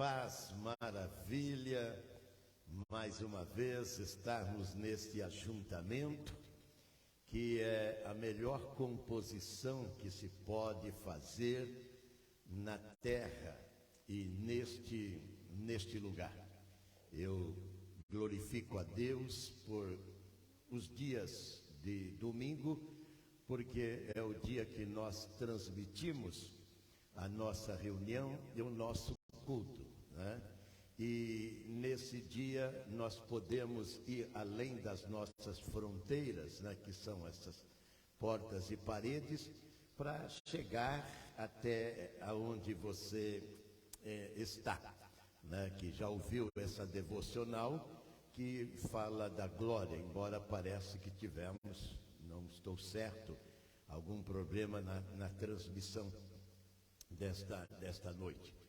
paz, maravilha, mais uma vez estarmos neste ajuntamento, que é a melhor composição que se pode fazer na terra e neste lugar. Eu glorifico a Deus por os dias de domingo, porque é o dia que nós transmitimos a nossa reunião e o nosso culto, né? E nesse dia nós podemos ir além das nossas fronteiras, né, que são essas portas e paredes, para chegar até aonde você está, né, que já ouviu essa devocional que fala da glória, embora pareça que tivemos, não estou certo, algum problema na transmissão desta noite.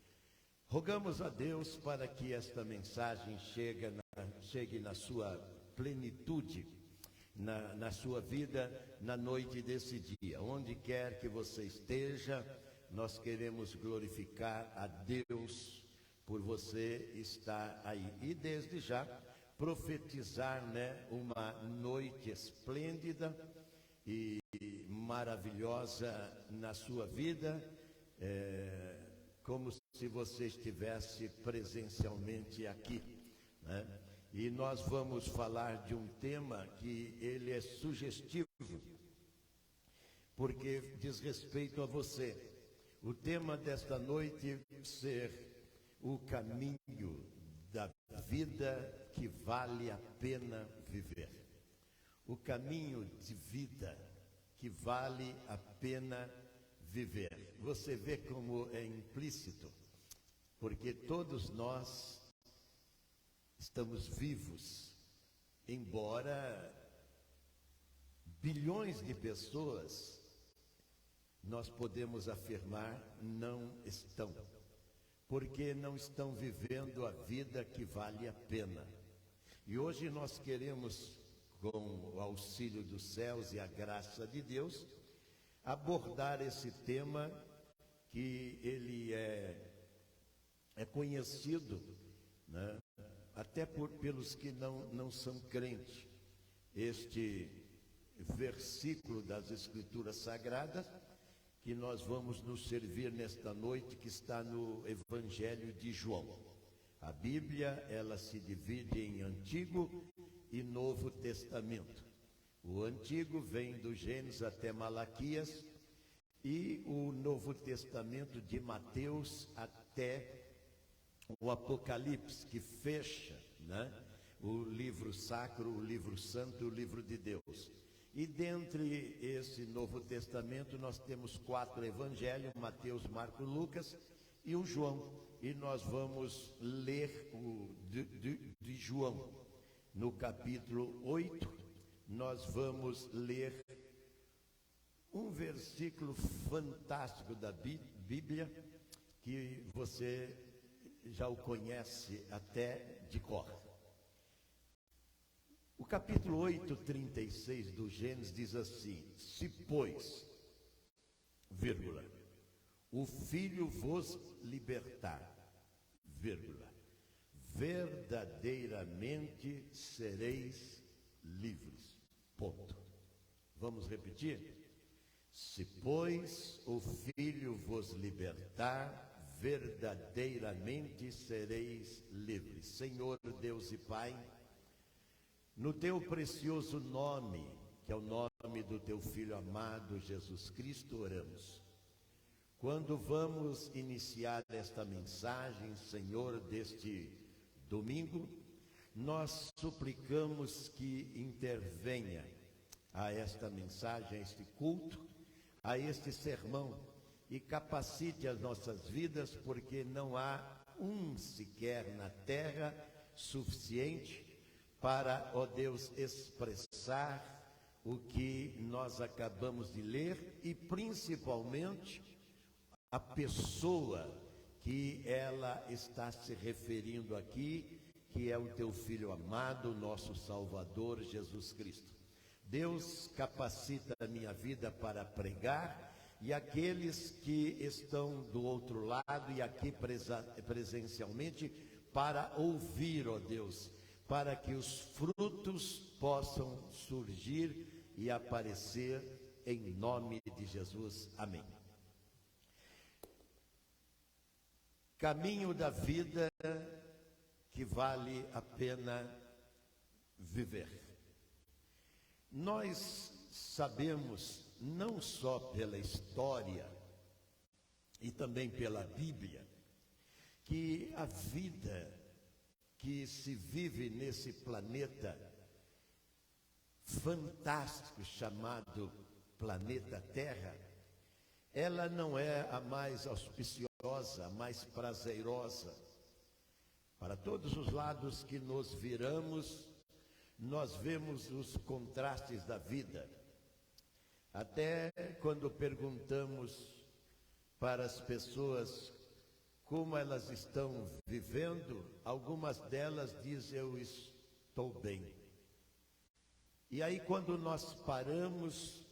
Rogamos a Deus para que esta mensagem chegue na sua plenitude, na sua vida, na noite desse dia. Onde quer que você esteja, nós queremos glorificar a Deus por você estar aí. E desde já, profetizar, né, uma noite esplêndida e maravilhosa na sua vida, como se você estivesse presencialmente aqui, né? E nós vamos falar de um tema que ele é sugestivo, porque diz respeito a você. O tema desta noite ser o caminho da vida que vale a pena viver. O caminho de vida que vale a pena viver. Você vê como é implícito, porque todos nós estamos vivos, embora bilhões de pessoas, nós podemos afirmar, não estão, porque não estão vivendo a vida que vale a pena. E hoje nós queremos, com o auxílio dos céus e a graça de Deus, abordar esse tema que ele é conhecido, né, até pelos que não são crentes. Este versículo das Escrituras Sagradas que nós vamos nos servir nesta noite, que está no Evangelho de João. A Bíblia, ela se divide em Antigo e Novo Testamento. O Antigo vem do Gênesis até Malaquias e o Novo Testamento de Mateus até o Apocalipse, que fecha, né, o livro sacro, o livro santo, o livro de Deus. E dentre esse Novo Testamento nós temos 4 evangelhos, Mateus, Marcos, Lucas e o João. E nós vamos ler o de João, no capítulo 8, nós vamos ler um versículo fantástico da Bíblia, que você já o conhece até de cor. O capítulo 8, 36 do Gênesis diz assim: se pois, vírgula, o Filho vos libertar, vírgula, verdadeiramente sereis livres. Ponto. Vamos repetir? Se, pois, o Filho vos libertar, verdadeiramente sereis livres. Senhor Deus e Pai, no teu precioso nome, que é o nome do teu Filho amado Jesus Cristo, oramos. Quando vamos iniciar esta mensagem, Senhor, deste domingo, nós suplicamos que intervenha a esta mensagem, a este culto, a este sermão, e capacite as nossas vidas, porque não há um sequer na terra suficiente para, ó Deus, expressar o que nós acabamos de ler e principalmente a pessoa que ela está se referindo aqui, que é o teu Filho amado, nosso Salvador Jesus Cristo. Deus, capacita a minha vida para pregar e aqueles que estão do outro lado e aqui presencialmente para ouvir, ó Deus, para que os frutos possam surgir e aparecer em nome de Jesus. Amém. Caminho da vida que vale a pena viver. Nós sabemos, não só pela história e também pela Bíblia, que a vida que se vive nesse planeta fantástico chamado planeta Terra, ela não é a mais auspiciosa, a mais prazerosa. Para todos os lados que nos viramos, nós vemos os contrastes da vida. Até quando perguntamos para as pessoas como elas estão vivendo, algumas delas dizem: eu estou bem. E aí, quando nós paramos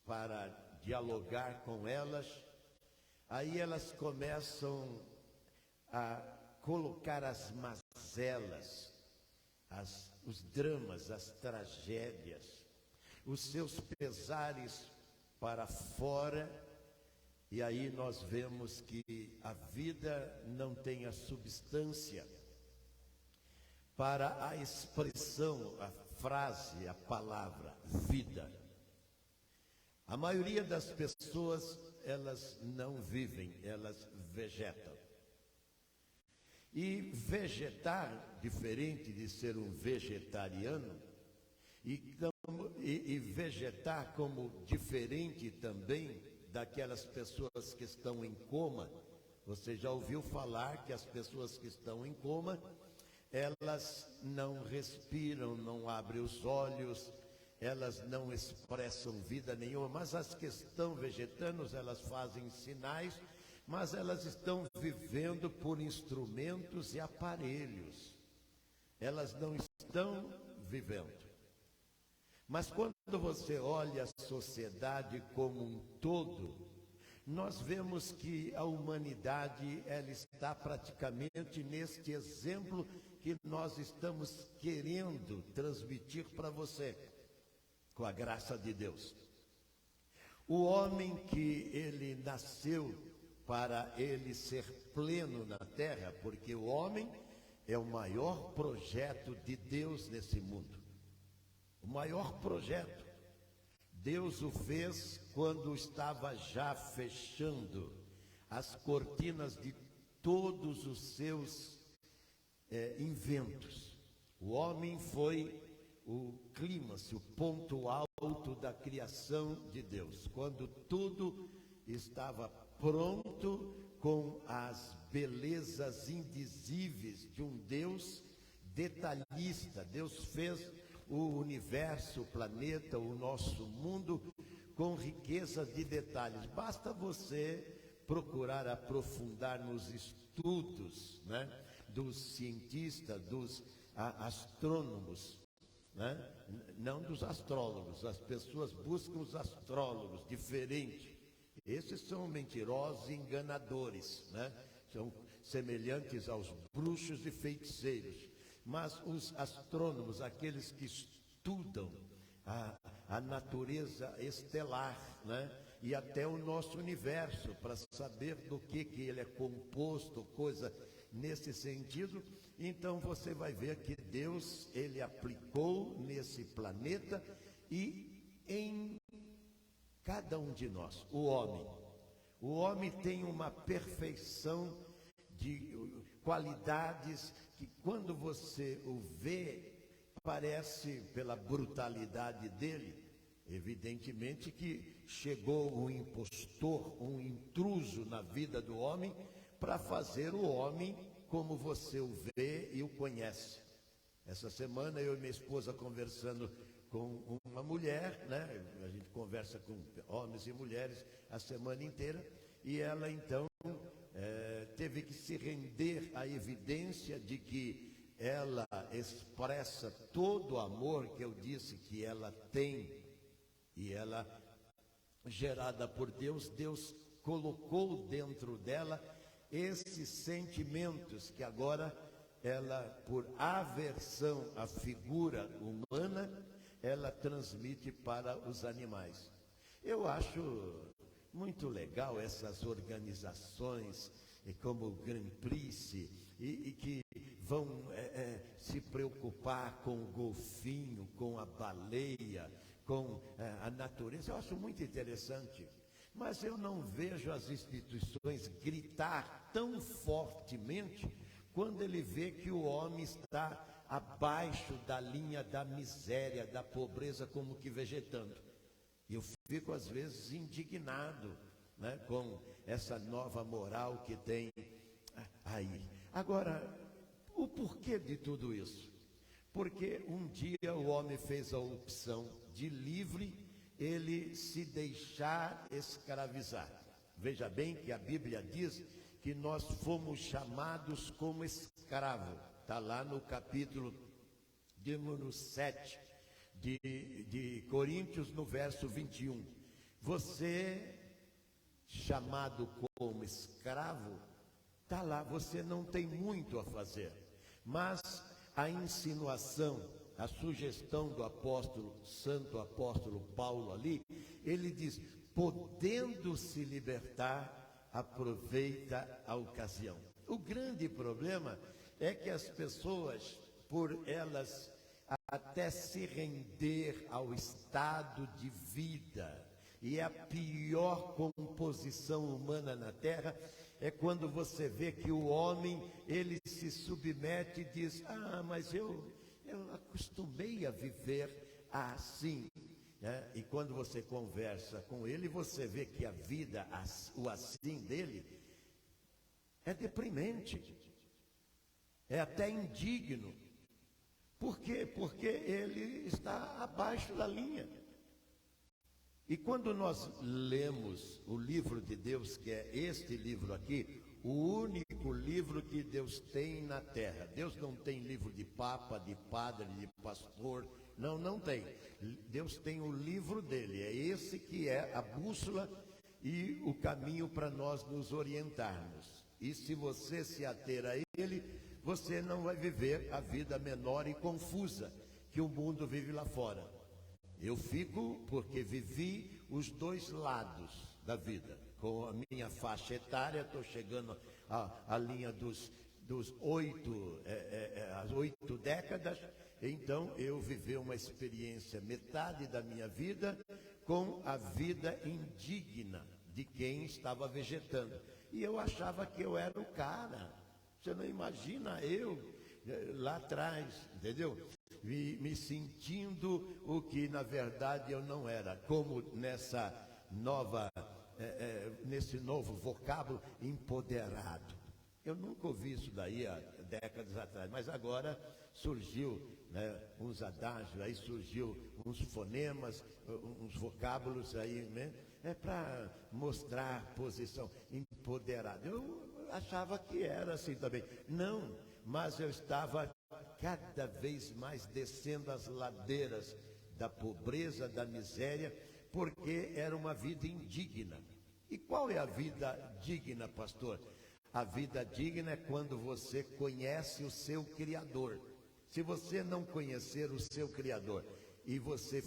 para dialogar com elas, aí elas começam a colocar as mazelas, os dramas, as tragédias, os seus pesares para fora, e aí nós vemos que a vida não tem a substância para a expressão, a frase, a palavra, vida. A maioria das pessoas, elas não vivem, elas vegetam. E vegetar, diferente de ser um vegetariano, e vegetar como diferente também daquelas pessoas que estão em coma. Você já ouviu falar que as pessoas que estão em coma, elas não respiram, não abrem os olhos, elas não expressam vida nenhuma, mas as que estão vegetando, elas fazem sinais, mas elas estão vivendo por instrumentos e aparelhos. Elas não estão vivendo. Mas quando você olha a sociedade como um todo, nós vemos que a humanidade, ela está praticamente neste exemplo que nós estamos querendo transmitir para você, com a graça de Deus. O homem que ele nasceu para ele ser pleno na terra, porque o homem é o maior projeto de Deus nesse mundo. O maior projeto. Deus o fez quando estava já fechando as cortinas de todos os seus inventos. O homem foi o clímax, o ponto alto da criação de Deus, quando tudo estava pronto, com as belezas indizíveis de um Deus detalhista. Deus fez o universo, o planeta, o nosso mundo com riqueza de detalhes. Basta você procurar aprofundar nos estudos, né, dos cientistas, dos astrônomos, né? Não dos astrólogos. As pessoas buscam os astrólogos diferente. Esses são mentirosos e enganadores, né? São semelhantes aos bruxos e feiticeiros. Mas os astrônomos, aqueles que estudam a natureza estelar, né? E até o nosso universo, para saber do que ele é composto, coisa nesse sentido, então você vai ver que Deus, ele aplicou nesse planeta e em cada um de nós, o homem tem uma perfeição de qualidades que quando você o vê, parece pela brutalidade dele, evidentemente que chegou um impostor, um intruso na vida do homem para fazer o homem como você o vê e o conhece. Essa semana eu e minha esposa conversando com uma mulher, né? A gente conversa com homens e mulheres a semana inteira, e ela então teve que se render à evidência de que ela expressa todo o amor que eu disse que ela tem, e ela gerada por Deus, Deus colocou dentro dela esses sentimentos que agora ela, por aversão à figura humana, ela transmite para os animais. Eu acho muito legal essas organizações como o Grand Prix e que vão se preocupar com o golfinho, com a baleia, com a natureza. Eu acho muito interessante, mas eu não vejo as instituições gritar tão fortemente quando ele vê que o homem está abaixo da linha da miséria, da pobreza, como que vegetando. Eu fico às vezes indignado, né, com essa nova moral que tem aí. Agora, o porquê de tudo isso? Porque um dia o homem fez a opção de livre ele se deixar escravizar. Veja bem que a Bíblia diz que nós fomos chamados como escravo. Está lá no capítulo de número 7 de Coríntios, no verso 21. Você, chamado como escravo, está lá, você não tem muito a fazer. Mas a insinuação, a sugestão do apóstolo, santo apóstolo Paulo ali, ele diz, podendo se libertar, aproveita a ocasião. O grande problema é que as pessoas, por elas até se render ao estado de vida, e a pior composição humana na terra é quando você vê que o homem, ele se submete e diz, mas eu acostumei a viver assim. E quando você conversa com ele, você vê que a vida, o assim dele, é deprimente, é até indigno. Por quê? Porque ele está abaixo da linha. E quando nós lemos o livro de Deus, que é este livro aqui, o único livro que Deus tem na terra. Deus não tem livro de papa, de padre, de pastor, não tem. Deus tem o livro dele, é esse que é a bússola e o caminho para nós nos orientarmos. E se você se ater a ele, você não vai viver a vida menor e confusa que o mundo vive lá fora. Eu fico porque vivi os dois lados da vida. Com a minha faixa etária, estou chegando à linha dos 8, as 8 décadas. Então, eu vivi uma experiência, metade da minha vida, com a vida indigna de quem estava vegetando. E eu achava que eu era o cara. Você não imagina eu lá atrás, entendeu? Me sentindo o que na verdade eu não era, como nessa nova, nesse novo vocábulo, empoderado. Eu nunca ouvi isso daí há décadas atrás, mas agora surgiu, né, uns adágios, aí surgiu uns fonemas, uns vocábulos aí, né, para mostrar posição, empoderado. Eu achava que era assim também. Não, mas eu estava cada vez mais descendo as ladeiras da pobreza, da miséria, porque era uma vida indigna. E qual é a vida digna, pastor? A vida digna é quando você conhece o seu Criador. Se você não conhecer o seu Criador e você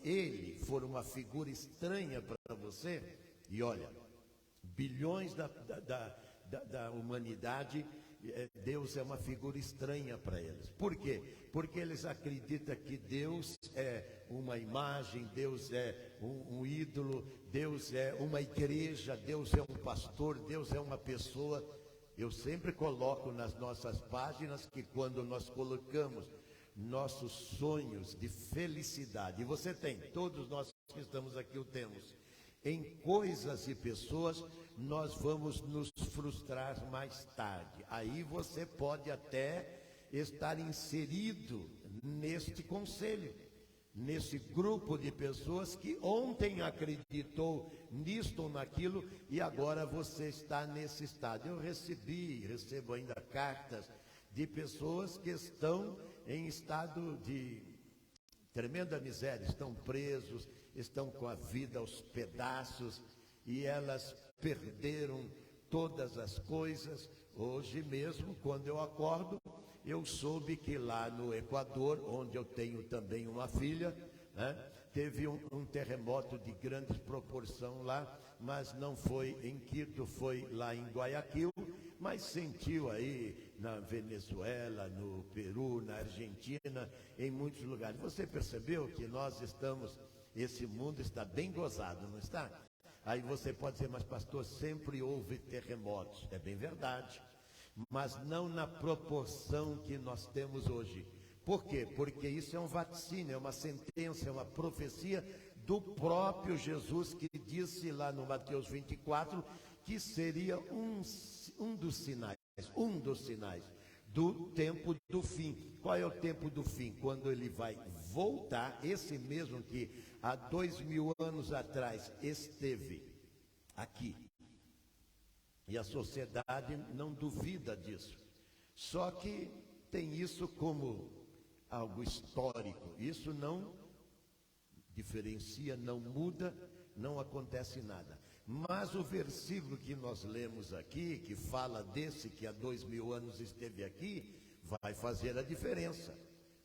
ele for uma figura estranha para você, e olha, bilhões da humanidade, Deus é uma figura estranha para eles. Por quê? Porque eles acreditam que Deus é uma imagem, Deus é um ídolo, Deus é uma igreja, Deus é um pastor, Deus é uma pessoa. Eu sempre coloco nas nossas páginas que quando nós colocamos nossos sonhos de felicidade, e você tem, todos nós que estamos aqui o temos, em coisas e pessoas, nós vamos nos frustrar mais tarde. Aí você pode até estar inserido neste conselho, nesse grupo de pessoas que ontem acreditou nisto ou naquilo e agora você está nesse estado. Eu recebo ainda cartas de pessoas que estão em estado de tremenda miséria, estão presos, estão com a vida aos pedaços e elas perderam todas as coisas. Hoje mesmo, quando eu acordo, eu soube que lá no Equador, onde eu tenho também uma filha, né, teve um terremoto de grande proporção lá, mas não foi em Quito, foi lá em Guayaquil, mas sentiu aí na Venezuela, no Peru, na Argentina, em muitos lugares. Você percebeu que nós estamos, esse mundo está bem gozado, não está? Aí você pode dizer, mas pastor, sempre houve terremotos. É bem verdade, mas não na proporção que nós temos hoje. Por quê? Porque isso é um vaticínio, é uma sentença, é uma profecia do próprio Jesus, que disse lá no Mateus 24, que seria um dos sinais do tempo do fim. Qual é o tempo do fim? Quando ele vai voltar, esse mesmo que há 2000 anos atrás esteve aqui. E a sociedade não duvida disso. Só que tem isso como algo histórico. Isso não diferencia, não muda, não acontece nada. Mas o versículo que nós lemos aqui, que fala desse que há 2000 anos esteve aqui, vai fazer a diferença.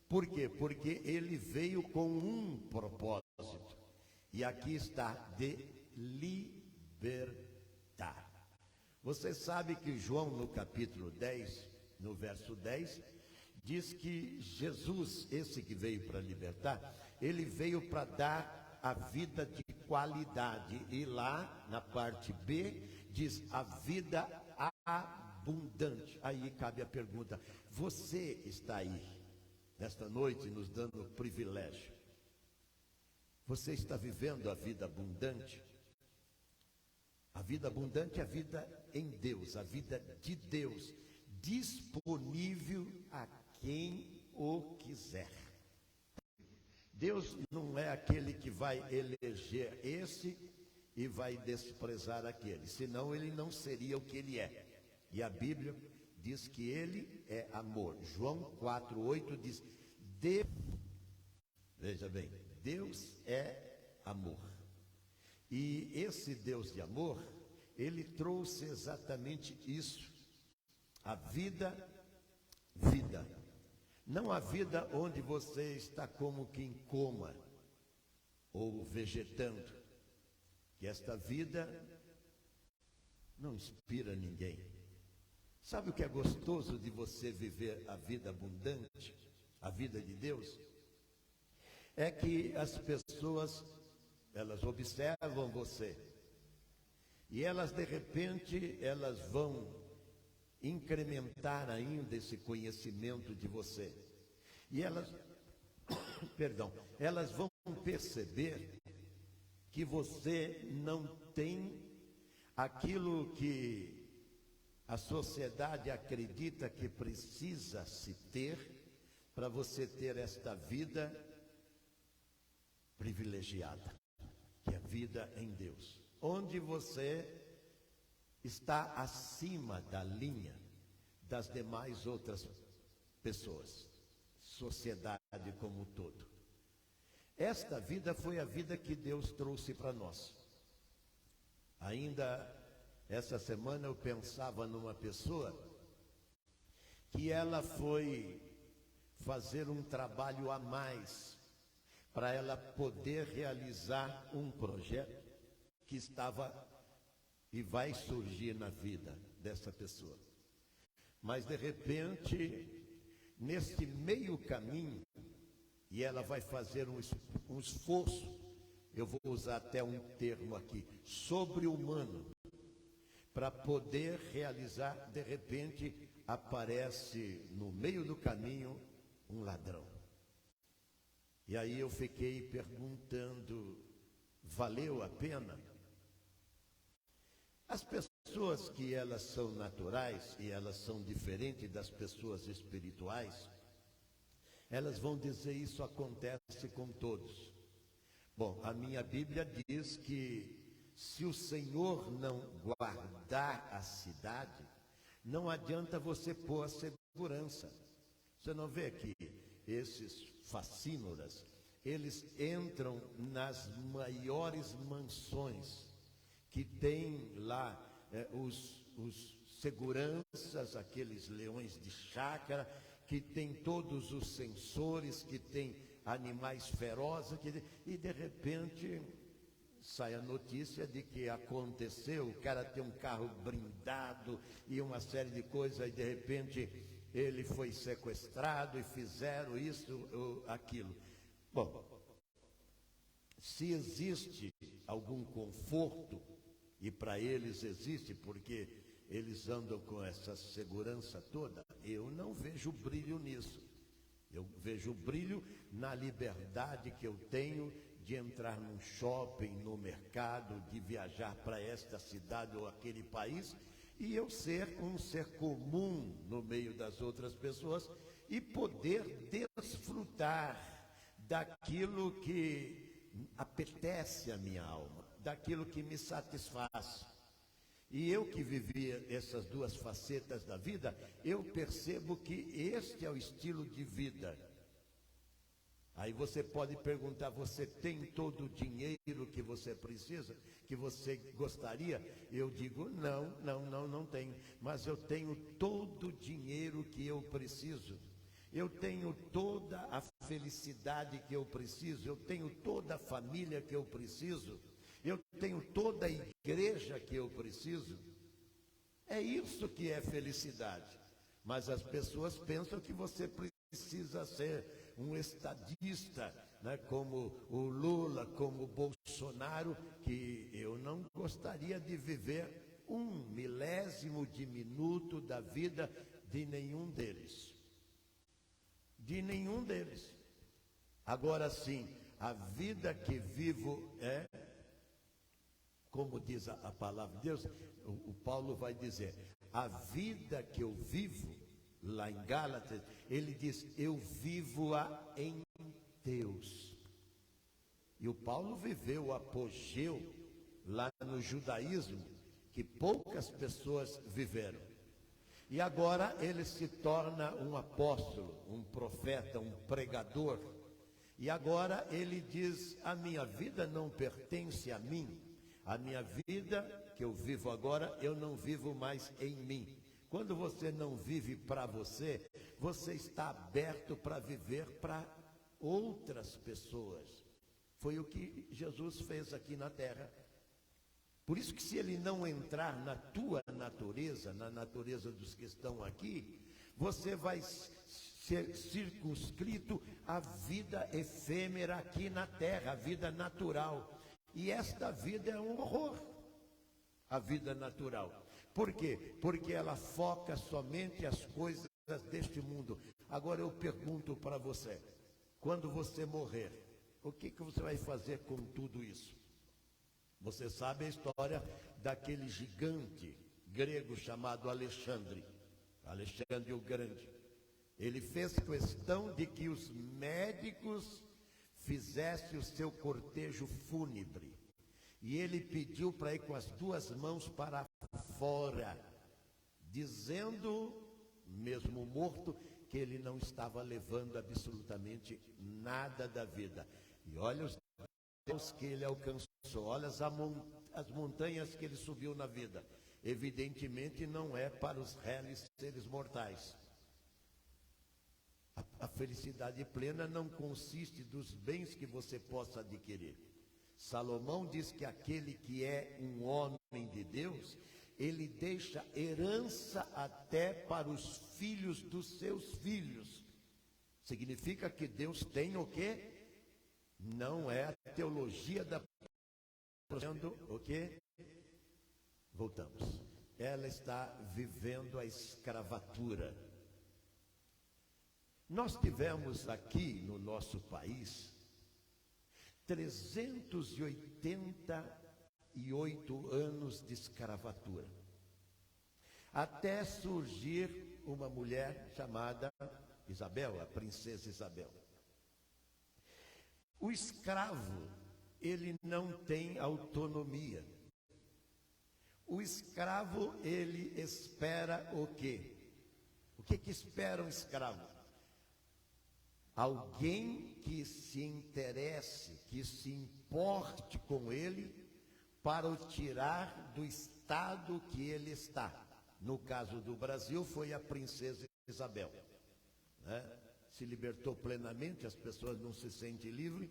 Por quê? Porque ele veio com um propósito. E aqui está, de libertar. Você sabe que João, no capítulo 10, no verso 10, diz que Jesus, esse que veio para libertar, ele veio para dar a vida de qualidade. E lá, na parte B, diz a vida abundante. Aí cabe a pergunta, você está aí, nesta noite, nos dando privilégio? Você está vivendo a vida abundante? A vida abundante é a vida em Deus, a vida de Deus, disponível a quem o quiser. Deus não é aquele que vai eleger esse e vai desprezar aquele, senão ele não seria o que ele é. E a Bíblia diz que ele é amor. João 4,8 diz, veja bem, Deus é amor. E esse Deus de amor, ele trouxe exatamente isso, a vida. Não a vida onde você está como que em coma, ou vegetando, que esta vida não inspira ninguém. Sabe o que é gostoso de você viver a vida abundante, a vida de Deus? É que as pessoas, elas observam você, e elas de repente, elas vão incrementar ainda esse conhecimento de você. E elas, elas vão perceber que você não tem aquilo que a sociedade acredita que precisa se ter para você ter esta vida privilegiada, que é a vida em Deus, onde você está acima da linha das demais outras pessoas, sociedade como um todo. Esta vida foi a vida que Deus trouxe para nós. Ainda essa semana eu pensava numa pessoa que ela foi fazer um trabalho a mais para ela poder realizar um projeto que estava e vai surgir na vida dessa pessoa. Mas de repente, neste meio caminho, e ela vai fazer um esforço, eu vou usar até um termo aqui, sobre-humano, para poder realizar, de repente, aparece no meio do caminho um ladrão. E aí eu fiquei perguntando, valeu a pena? As pessoas que elas são naturais e elas são diferentes das pessoas espirituais, elas vão dizer isso acontece com todos. Bom, a minha Bíblia diz que se o Senhor não guardar a cidade, não adianta você pôr a segurança. Você não vê que esses facínoras, eles entram nas maiores mansões, que tem lá os seguranças, aqueles leões de chácara, que tem todos os sensores, que tem animais ferozes, e de repente sai a notícia de que aconteceu, o cara tem um carro blindado e uma série de coisas, e de repente ele foi sequestrado e fizeram isso ou aquilo. Bom, se existe algum conforto, e para eles existe, porque eles andam com essa segurança toda, eu não vejo brilho nisso. Eu vejo brilho na liberdade que eu tenho de entrar num shopping, no mercado, de viajar para esta cidade ou aquele país, e eu ser um ser comum no meio das outras pessoas e poder desfrutar daquilo que apetece a minha alma, daquilo que me satisfaz. E eu que vivi essas duas facetas da vida, eu percebo que este é o estilo de vida. Aí você pode perguntar, você tem todo o dinheiro que você precisa, que você gostaria? Eu digo, não tenho. Mas eu tenho todo o dinheiro que eu preciso. Eu tenho toda a felicidade que eu preciso. Eu tenho toda a família que eu preciso. Eu tenho toda a igreja que eu preciso. É isso que é felicidade. Mas as pessoas pensam que você precisa ser um estadista, né, como o Lula, como o Bolsonaro, que eu não gostaria de viver um milésimo de minuto da vida de nenhum deles. De nenhum deles. Agora sim, a vida que vivo é, como diz a palavra de Deus, o Paulo vai dizer, a vida que eu vivo, lá em Gálatas, ele diz, eu vivo-a em Deus. E o Paulo viveu o apogeu lá no judaísmo, que poucas pessoas viveram. E agora ele se torna um apóstolo, um profeta, um pregador. E agora ele diz, a minha vida não pertence a mim. A minha vida que eu vivo agora, eu não vivo mais em mim. Quando você não vive para você, você está aberto para viver para outras pessoas. Foi o que Jesus fez aqui na terra. Por isso que se ele não entrar na tua natureza, na natureza dos que estão aqui, você vai ser circunscrito à vida efêmera aqui na terra, a vida natural. E esta vida é um horror, a vida natural. Por quê? Porque ela foca somente as coisas deste mundo. Agora eu pergunto para você, quando você morrer, o que você vai fazer com tudo isso? Você sabe a história daquele gigante grego chamado Alexandre o Grande. Ele fez questão de que os médicos fizessem o seu cortejo fúnebre. E ele pediu para ir com as duas mãos para fora, dizendo, mesmo morto, que ele não estava levando absolutamente nada da vida. E olha os Deus que ele alcançou, olha as montanhas que ele subiu na vida. Evidentemente não é para os réis seres mortais. A felicidade plena não consiste dos bens que você possa adquirir. Salomão diz que aquele que é um homem de Deus, ele deixa herança até para os filhos dos seus filhos. Significa que Deus tem o quê? Não é a teologia da... O quê? Voltamos. Ela está vivendo a escravatura. Nós tivemos aqui no nosso país 388 anos de escravatura, até surgir uma mulher chamada Isabel, a princesa Isabel. O escravo, ele não tem autonomia. O escravo, ele espera o quê? O que espera um escravo? Alguém que se interesse, que se importe com ele para o tirar do estado que ele está. No caso do Brasil, foi a princesa Isabel, né? Se libertou plenamente, as pessoas não se sentem livres,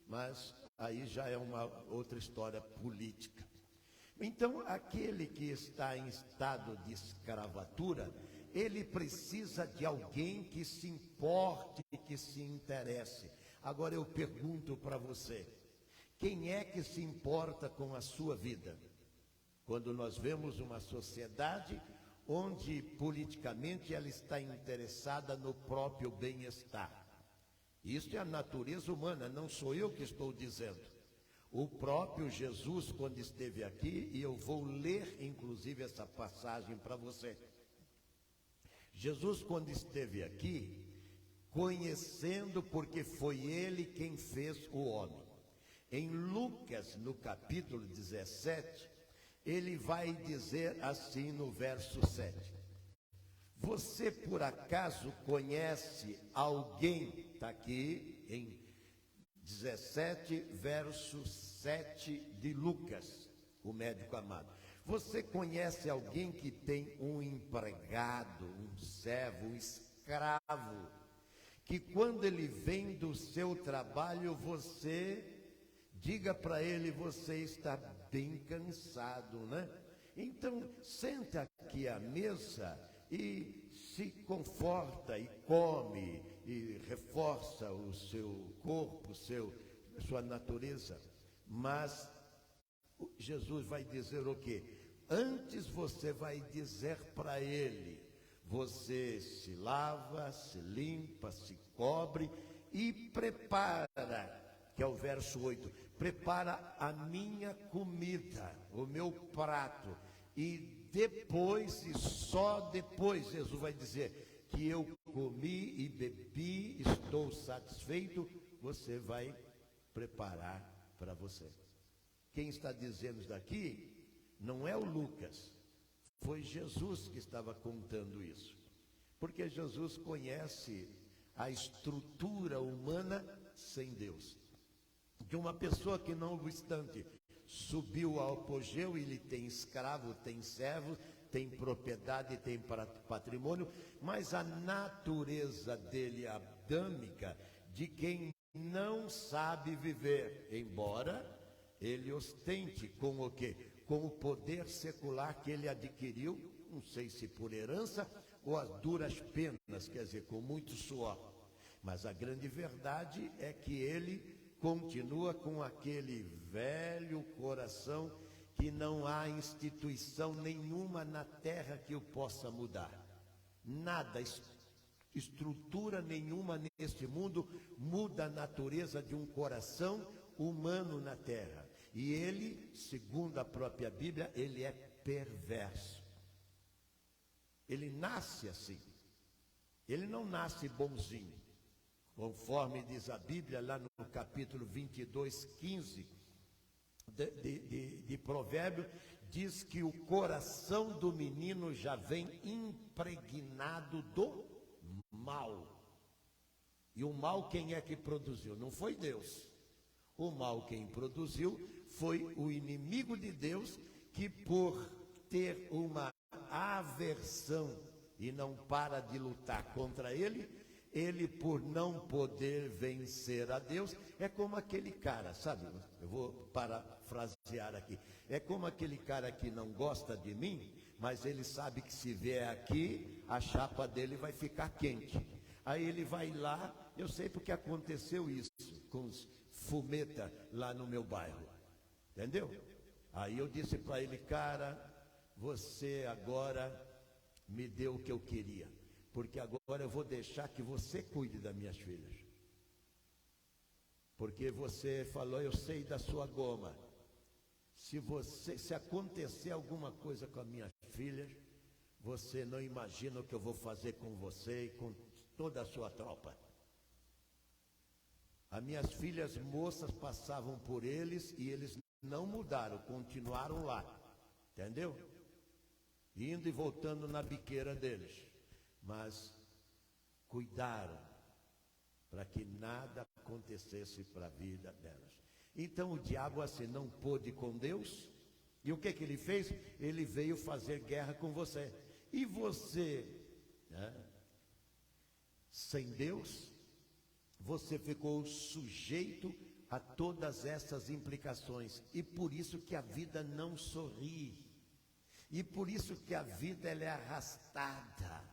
mas aí já é uma outra história política. Então, aquele que está em estado de escravatura, ele precisa de alguém que se importe, que se interesse. Agora eu pergunto para você, quem é que se importa com a sua vida? Quando nós vemos uma sociedade onde politicamente ela está interessada no próprio bem-estar. Isso é a natureza humana, não sou eu que estou dizendo. O próprio Jesus, quando esteve aqui, e eu vou ler inclusive essa passagem para você. Jesus, quando esteve aqui, conhecendo, porque foi ele quem fez o homem. Em Lucas, no capítulo 17, ele vai dizer assim no verso 7. Você por acaso conhece alguém, está aqui em 17, verso 7 de Lucas, o médico amado. Você conhece alguém que tem um empregado, um servo, um escravo, que quando ele vem do seu trabalho, você diga para ele, você está bem cansado, né? Então, senta aqui à mesa e se conforta e come e reforça o seu corpo, sua natureza. Mas Jesus vai dizer o quê? Antes você vai dizer para ele, você se lava, se limpa, se cobre e prepara, que é o verso 8, prepara a minha comida, o meu prato, e depois, e só depois, Jesus vai dizer que eu comi e bebi, estou satisfeito, você vai preparar para você. Quem está dizendo isso daqui não é o Lucas, foi Jesus que estava contando isso. Porque Jesus conhece a estrutura humana sem Deus. De uma pessoa que, não obstante, subiu ao apogeu, ele tem escravo, tem servo, tem propriedade, tem patrimônio, mas a natureza dele adâmica, de quem não sabe viver, embora ele ostente com o quê? Com o poder secular que ele adquiriu, não sei se por herança ou as duras penas, quer dizer, com muito suor. Mas a grande verdade é que ele continua com aquele velho coração que não há instituição nenhuma na terra que o possa mudar. Nada, estrutura nenhuma neste mundo muda a natureza de um coração humano na terra. E ele, segundo a própria Bíblia, ele é perverso. Ele nasce assim. Ele não nasce bonzinho. Conforme diz a Bíblia, lá no capítulo 22, 15 de Provérbio, diz que o coração do menino já vem impregnado do mal. E o mal quem é que produziu? Não foi Deus. O mal quem produziu foi o inimigo de Deus, que por ter uma aversão e não para de lutar contra ele, ele por não poder vencer a Deus, é como aquele cara, sabe? Eu vou parafrasear aqui. É como aquele cara que não gosta de mim, mas ele sabe que se vier aqui, a chapa dele vai ficar quente. Aí ele vai lá, eu sei porque aconteceu isso com os fumeta lá no meu bairro, entendeu? Aí eu disse para ele, cara, você agora me deu o que eu queria, porque agora eu vou deixar que você cuide das minhas filhas, porque você falou, eu sei da sua goma, se acontecer alguma coisa com as minhas filhas, você não imagina o que eu vou fazer com você e com toda a sua tropa. As minhas filhas moças passavam por eles e eles não mudaram, continuaram lá, entendeu? Indo e voltando na biqueira deles, mas cuidaram, para que nada acontecesse para a vida delas. Então o diabo assim não pôde com Deus, e o que ele fez? Ele veio fazer guerra com você. E você, né, sem Deus, você ficou sujeito a todas essas implicações, e por isso que a vida não sorri, e por isso que a vida ela é arrastada.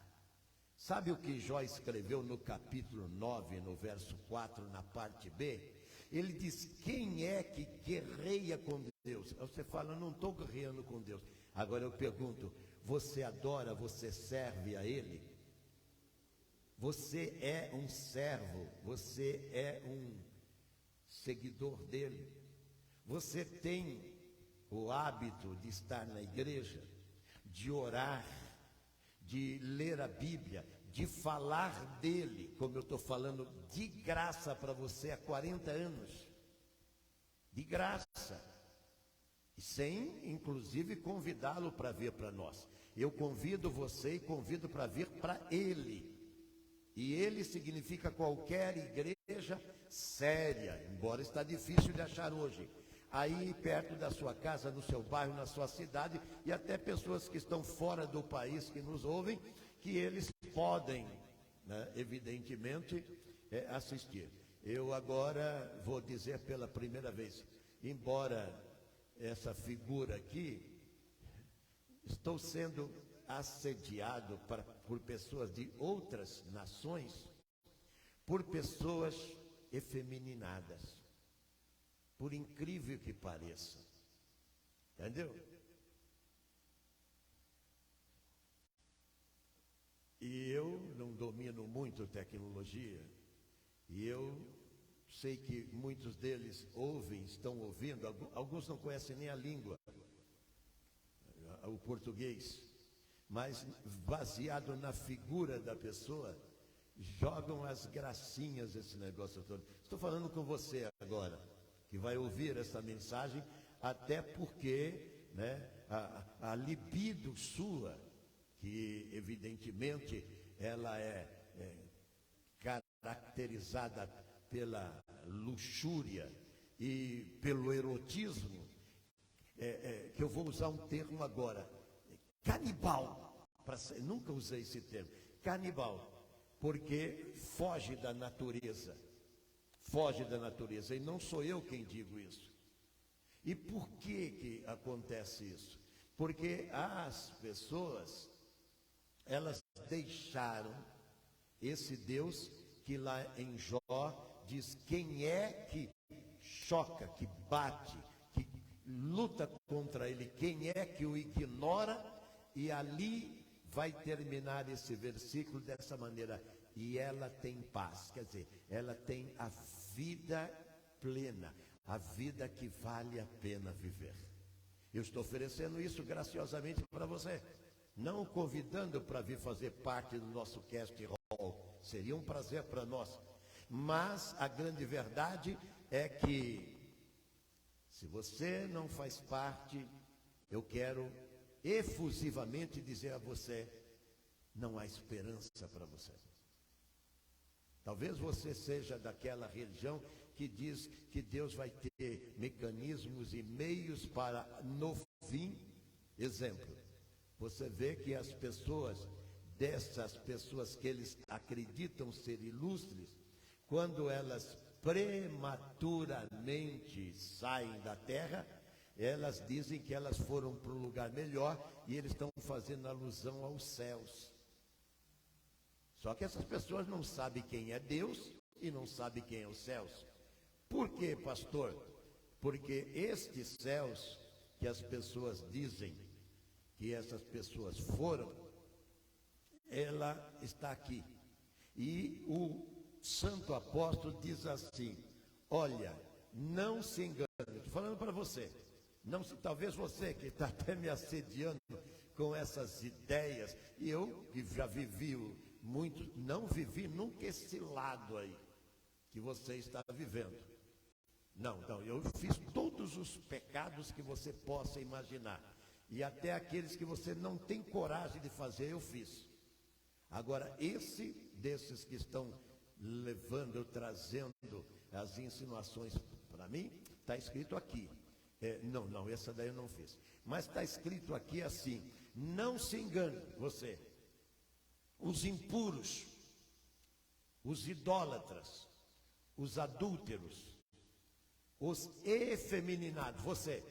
Sabe o que Jó escreveu no capítulo 9, no verso 4, na parte B? Ele diz: quem é que guerreia com Deus? Você fala: não estou guerreando com Deus. Agora eu pergunto: você adora, você serve a Ele? Você é um servo, você é um seguidor dele? Você tem o hábito de estar na igreja, de orar, de ler a Bíblia, de falar dele, como eu estou falando de graça para você há 40 anos, de graça, e sem inclusive convidá-lo para vir para nós. Eu convido você e convido para vir para ele, e ele significa qualquer igreja séria, embora está difícil de achar hoje, aí perto da sua casa, no seu bairro, na sua cidade, e até pessoas que estão fora do país que nos ouvem, que eles podem, né, evidentemente, assistir. Eu agora vou dizer pela primeira vez, embora essa figura aqui, estou sendo assediado por pessoas de outras nações, por pessoas efeminadas, por incrível que pareça, entendeu? E eu não domino muito tecnologia, e eu sei que muitos deles ouvem, estão ouvindo, alguns não conhecem nem a língua, o português, mas baseado na figura da pessoa, jogam as gracinhas esse negócio todo. Estou falando com você agora, que vai ouvir essa mensagem, até porque, né, a libido sua, que evidentemente ela é caracterizada pela luxúria e pelo erotismo, que eu vou usar um termo agora, canibal, nunca usei esse termo, canibal, porque foge da natureza, e não sou eu quem digo isso. E por que acontece isso? Porque as pessoas, elas deixaram esse Deus que lá em Jó diz: quem é que choca, que bate, que luta contra ele, quem é que o ignora? E ali vai terminar esse versículo dessa maneira: e ela tem paz, quer dizer, ela tem a vida plena, a vida que vale a pena viver. Eu estou oferecendo isso graciosamente para você, não o convidando para vir fazer parte do nosso cast hall, seria um prazer para nós, mas a grande verdade é que, se você não faz parte, eu quero efusivamente dizer a você: não há esperança para você. Talvez você seja daquela religião que diz que Deus vai ter mecanismos e meios para, no fim, exemplo, você vê que as pessoas, dessas pessoas que eles acreditam ser ilustres, quando elas prematuramente saem da terra, elas dizem que elas foram para um lugar melhor, e eles estão fazendo alusão aos céus. Só que essas pessoas não sabem quem é Deus e não sabem quem é os céus. Por quê, pastor? Porque estes céus que as pessoas dizem que essas pessoas foram, ela está aqui. E o santo apóstolo diz assim: olha, não se engane, estou falando para você, não se, talvez você que está até me assediando com essas ideias, e eu que já vivi muito, não vivi nunca esse lado aí que você está vivendo. Não, eu fiz todos os pecados que você possa imaginar, e até aqueles que você não tem coragem de fazer, eu fiz. Agora, desses que estão levando, trazendo as insinuações para mim, está escrito aqui. Não, essa daí eu não fiz. Mas está escrito aqui assim: não se engane, você, os impuros, os idólatras, os adúlteros, os efeminados, você,